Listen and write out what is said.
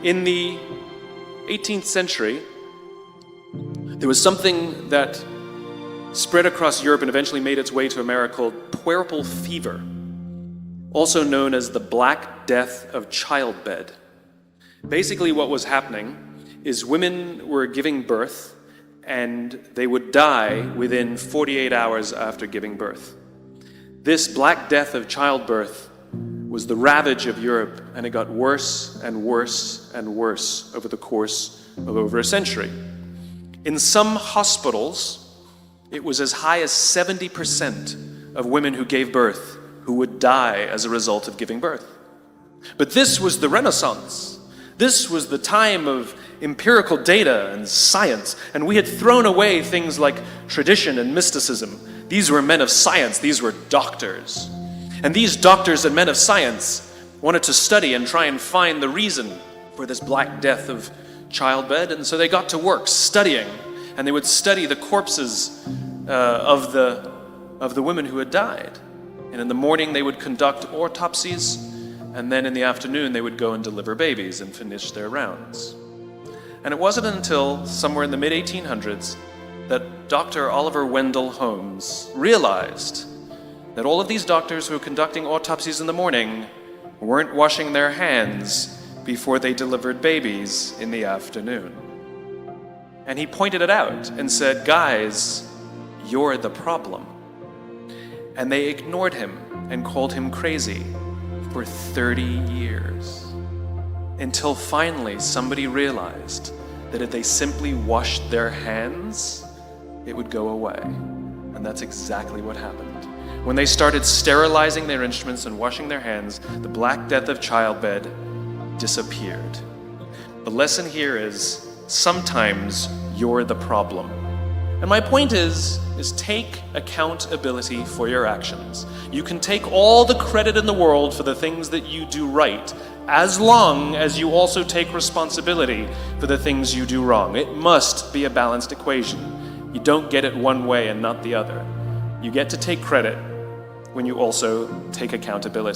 In the 18th century, there was something that spread across Europe and eventually made its way to America called puerperal fever, also known as the Black Death of Childbed. Basically what was happening is women were giving birth and they would die within 48 hours after giving birth. This Black Death of childbirth was the ravage of Europe, and it got worse and worse and worse over the course of over a century. In some hospitals, it was as high as 70% of women who gave birth who would die as a result of giving birth. But this was the Renaissance. This was the time of empirical data and science, and we had thrown away things like tradition and mysticism. These were men of science, these were doctors. And these doctors and men of science wanted to study and try and find the reason for this Black Death of childbed, and so they got to work studying, and they would study the corpses of the women who had died. And in the morning they would conduct autopsies, and then in the afternoon they would go and deliver babies and finish their rounds. And it wasn't until somewhere in the mid-1800s that Dr. Oliver Wendell Holmes realized that all of these doctors who were conducting autopsies in the morning weren't washing their hands before they delivered babies in the afternoon. And he pointed it out and said, "Guys, you're the problem." And they ignored him and called him crazy for 30 years. Until finally somebody realized that if they simply washed their hands, it would go away. And that's exactly what happened. When they started sterilizing their instruments and washing their hands, the Black Death of childbed disappeared. The lesson here is, sometimes you're the problem. And my point is take accountability for your actions. You can take all the credit in the world for the things that you do right, as long as you also take responsibility for the things you do wrong. It must be a balanced equation. You don't get it one way and not the other. You get to take credit when you also take accountability.